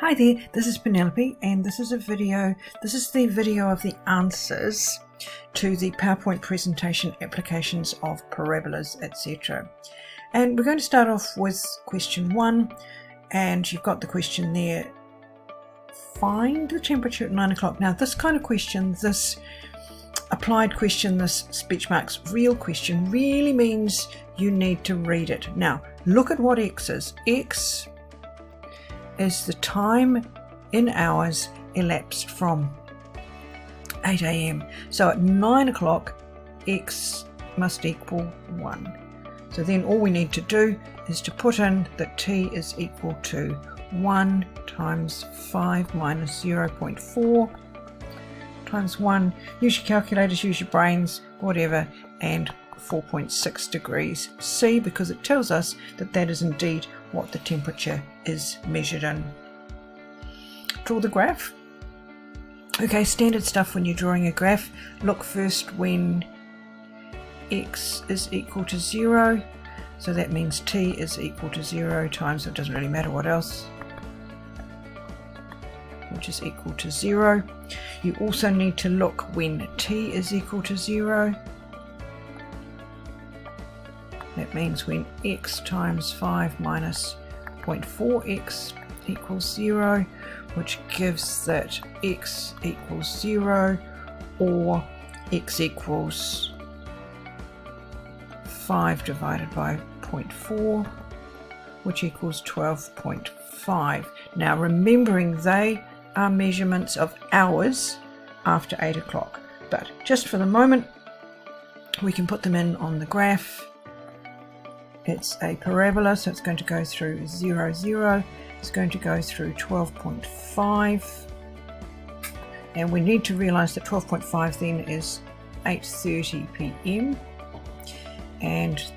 Hi there, this is Penelope and this is the video of the answers to the PowerPoint presentation applications of parabolas, etc. And we're going to start off with question 1, and you've got the question there. Find the temperature at 9 o'clock. Now this kind of question, this applied question, this speech marks real question, really means you need to read it. Now look at what X is. X is the time in hours elapsed from 8 a.m. So at 9 o'clock, X must equal 1. So then all we need to do is to put in that T is equal to 1 times 5 minus 0.4 times 1. Use your calculators, use your brains, whatever, and 4.6 degrees C, because it tells us that that is indeed what the temperature is measured in. Draw the graph. Okay, standard stuff when you're drawing a graph. Look first when X is equal to 0, so that means T is equal to 0 times, it doesn't really matter what else, which is equal to 0. You also need to look when T is equal to 0. That means when X times 5 minus 0.4x equals 0, which gives that X equals 0, or X equals 5 divided by 0.4, which equals 12.5. Now remembering they are measurements of hours after 8 o'clock, but just for the moment we can put them in on the graph. It's a parabola, so it's going to go through 0, 0, it's going to go through 12.5, and we need to realize that 12.5 then is 8:30 p.m. and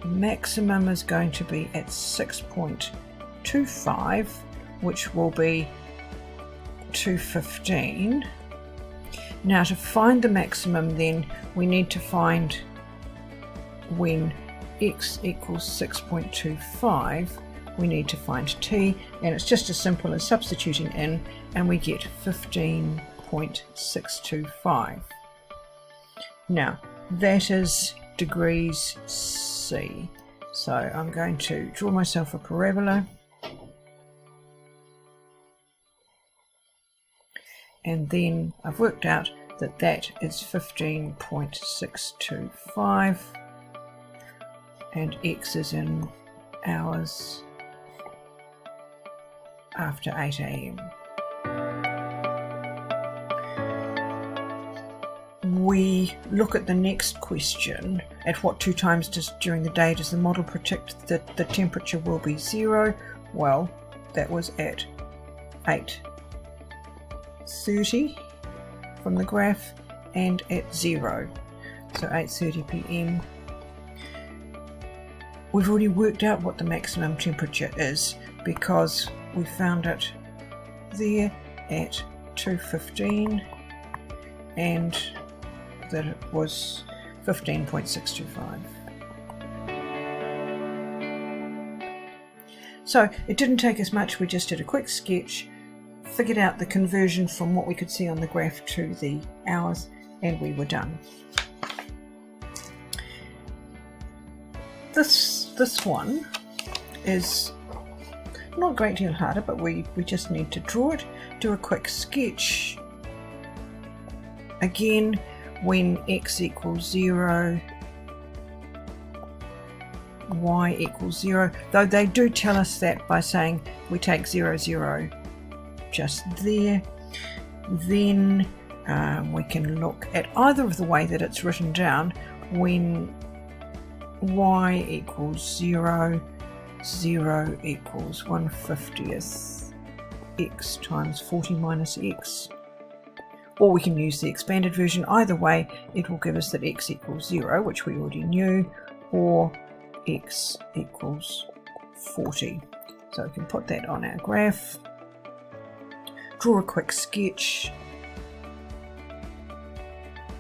maximum is going to be at 6.25, which will be 2:15. Now to find the maximum then we need to find when X equals 6.25, we need to find T, and it's just as simple as substituting in, and we get 15.625. Now that is degrees C, so I'm going to draw myself a parabola, and then I've worked out that that is 15.625, and X is in hours after 8 a.m. We look at the next question. At what 2 times during the day does the model predict that the temperature will be 0? Well, that was at 8:30 from the graph and at 0. So 8:30 p.m. We've already worked out what the maximum temperature is because we found it there at 2:15 and that it was 15.625. So it didn't take us much, we just did a quick sketch, figured out the conversion from what we could see on the graph to the hours, and we were done. This one is not a great deal harder, but we just need to draw it, do a quick sketch. Again, when X equals 0, Y equals 0, though they do tell us that by saying we take 0, 0 just there. Then we can look at either of the way that it's written down. When Y equals 0, 0 equals 1/50th X times 40 minus X. Or we can use the expanded version. Either way, it will give us that X equals 0, which we already knew, or X equals 40. So we can put that on our graph, draw a quick sketch.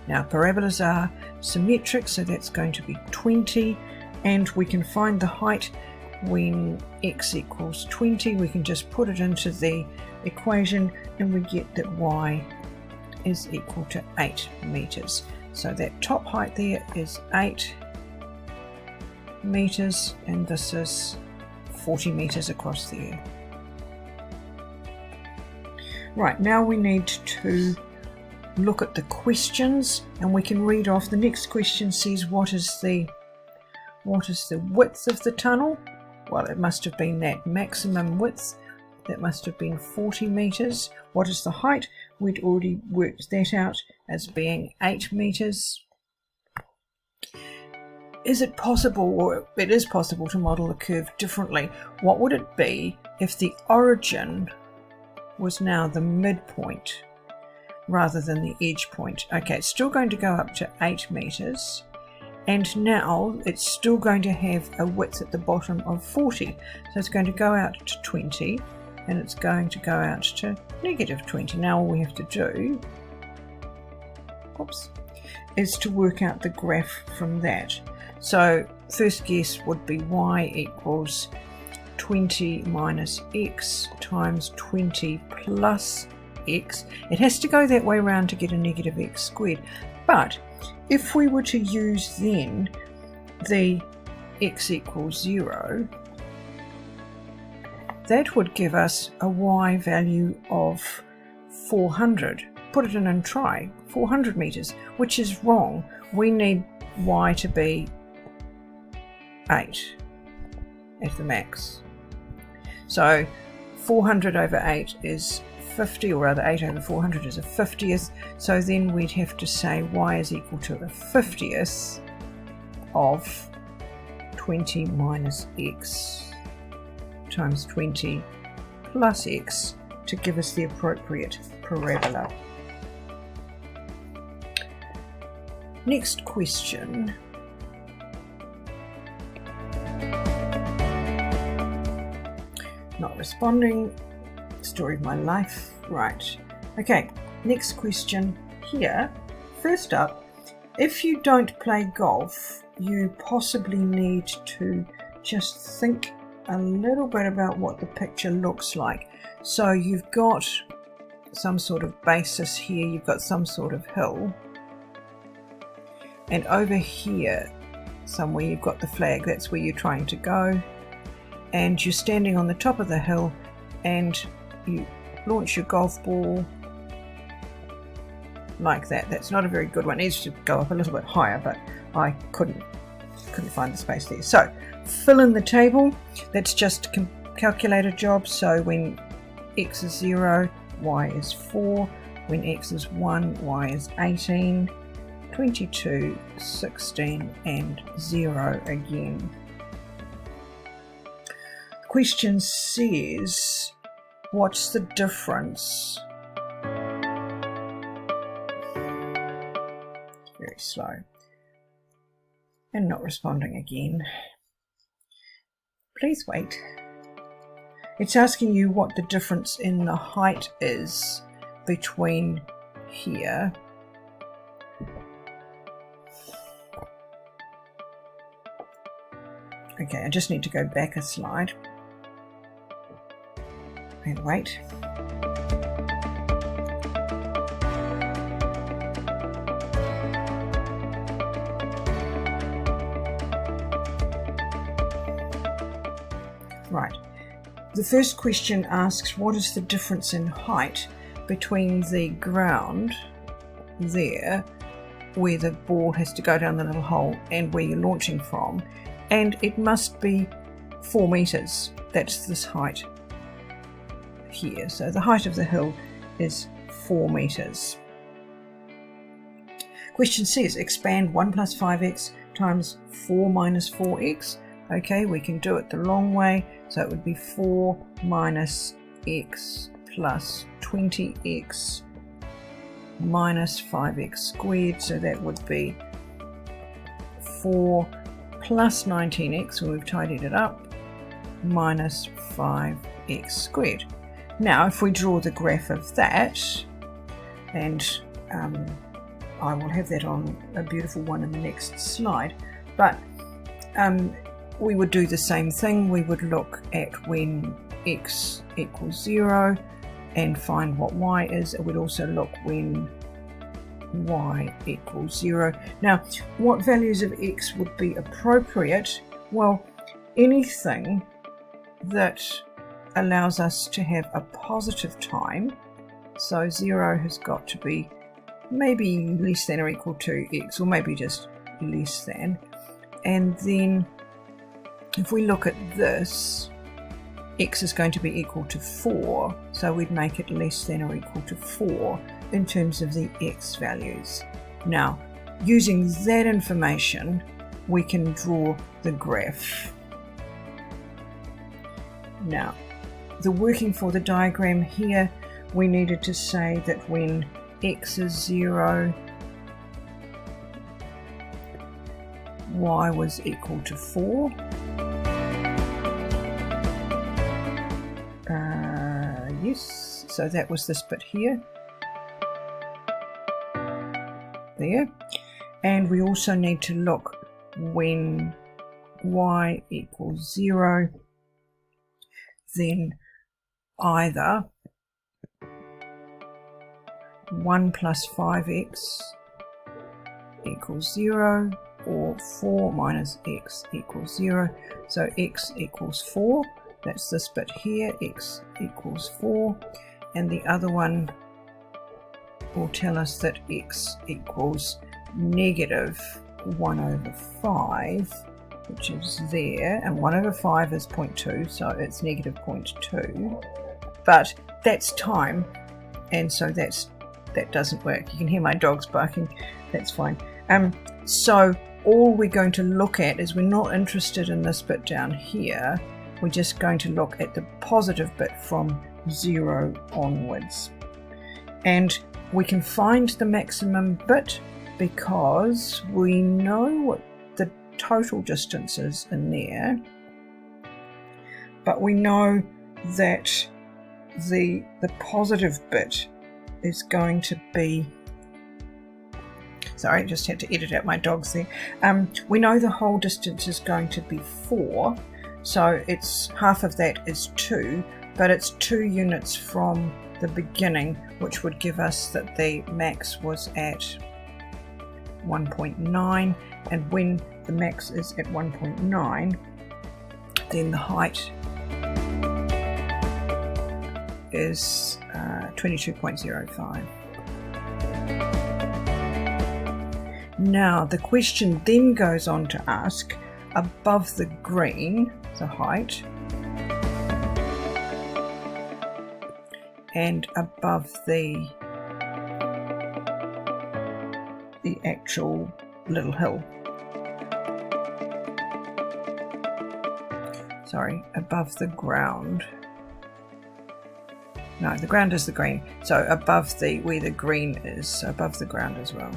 Now parabolas are symmetric, so that's going to be 20, and we can find the height when x equals 20, we can just put it into the equation and we get that y is equal to 8 meters. So that top height there is 8 meters and this is 40 meters across there. Right, now we need to look at the questions and we can read off. The next question says what is the width of the tunnel? Well, it must have been that maximum width. That must have been 40 meters. What is the height? We'd already worked that out as being 8 meters. Is it possible, or it is possible, to model the curve differently? What would it be if the origin was now the midpoint rather than the edge point? Okay, it's still going to go up to 8 meters. And now it's still going to have a width at the bottom of 40. So it's going to go out to 20 and it's going to go out to negative 20. Now all we have to do is to work out the graph from that. So first guess would be y equals 20 minus x times 20 plus x. It has to go that way around to get a negative x squared. But if we were to use then the x equals 0, that would give us a y value of 400. Put it in and try. 400 meters, which is wrong. We need y to be 8 at the max. So 400 over 8 is 50, or rather 8 over 400 is a 50th. So then we'd have to say y is equal to a 50th of 20 minus x times 20 plus x to give us the appropriate parabola. Next question. Not responding. Story of my life. Right. Okay, next question here. First up, if you don't play golf, you possibly need to just think a little bit about what the picture looks like. So you've got some sort of basis here, you've got some sort of hill, and over here somewhere you've got the flag. That's where you're trying to go, and you're standing on the top of the hill and you launch your golf ball like that. That's not a very good one. It needs to go up a little bit higher, but I couldn't find the space there. So fill in the table. That's just a calculator job. So when x is 0, y is 4. When x is 1, y is 18, 22, 16 and 0 again. The question says, what's the difference? Very slow. And not responding again. Please wait. It's asking you what the difference in the height is between here Okay, I just need to go back a slide and wait. Right, the first question asks what is the difference in height between the ground there, where the ball has to go down the little hole, and where you're launching from, and it must be 4 meters. That's this height here. So the height of the hill is 4 meters. Question says expand 1 plus 5x times 4 minus 4x. Okay, we can do it the long way, so it would be 4 minus x plus 20x minus 5x squared, so that would be 4 plus 19x, when we've tidied it up, minus 5x squared. Now if we draw the graph of that, and I will have that on a beautiful one in the next slide, but we would do the same thing. We would look at when x equals 0 and find what y is. It would also look when y equals 0. Now, what values of x would be appropriate? Well, anything that allows us to have a positive time. So 0 has got to be maybe less than or equal to x, or maybe just less than. And then if we look at this, x is going to be equal to 4, so we'd make it less than or equal to 4 in terms of the x values. Now, using that information, we can draw the graph. Now, the working for the diagram here, we needed to say that when x is 0, y was equal to 4. Yes, so that was this bit here. There. And we also need to look when y equals 0, then either 1 plus 5x equals 0 or 4 minus x equals 0. So x equals 4. That's this bit here, x equals 4. And the other one will tell us that x equals negative 1 over 5, which is there. And 1 over 5 is 0.2, so it's negative 0.2. But that's time, and so that doesn't work. You can hear my dogs barking. That's fine. So all we're going to look at is, we're not interested in this bit down here. We're just going to look at the positive bit from 0 onwards. And we can find the maximum bit because we know what the total distance is in there. But we know that the positive bit is going to be, sorry, I just had to edit out my dogs there. We know the whole distance is going to be 4, so it's half of that is 2, but it's 2 units from the beginning, which would give us that the max was at 1.9, and when the max is at 1.9, then the height is 22.05. Now the question then goes on to ask, above the green, the height, and above the actual little hill. Sorry, above the ground. No, the ground is the green. So above where the green is, so above the ground as well.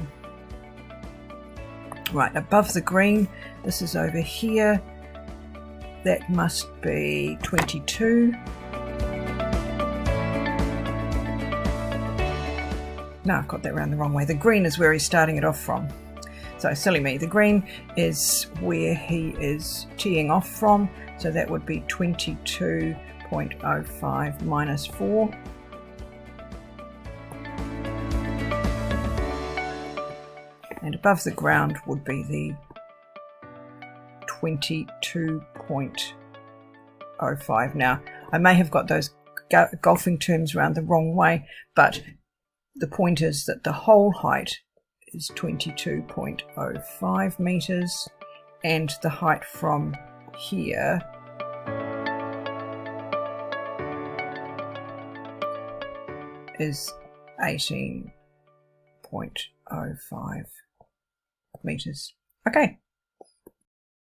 Right, above the green, this is over here. That must be 22. No, I've got that round the wrong way. The green is where he's starting it off from. So silly me. The green is where he is teeing off from. So that would be 22.05 minus 4. And above the ground would be the 22.05. Now, I may have got those golfing terms around the wrong way, but the point is that the whole height is 22.05 meters, and the height from here is 18.05 meters. Okay,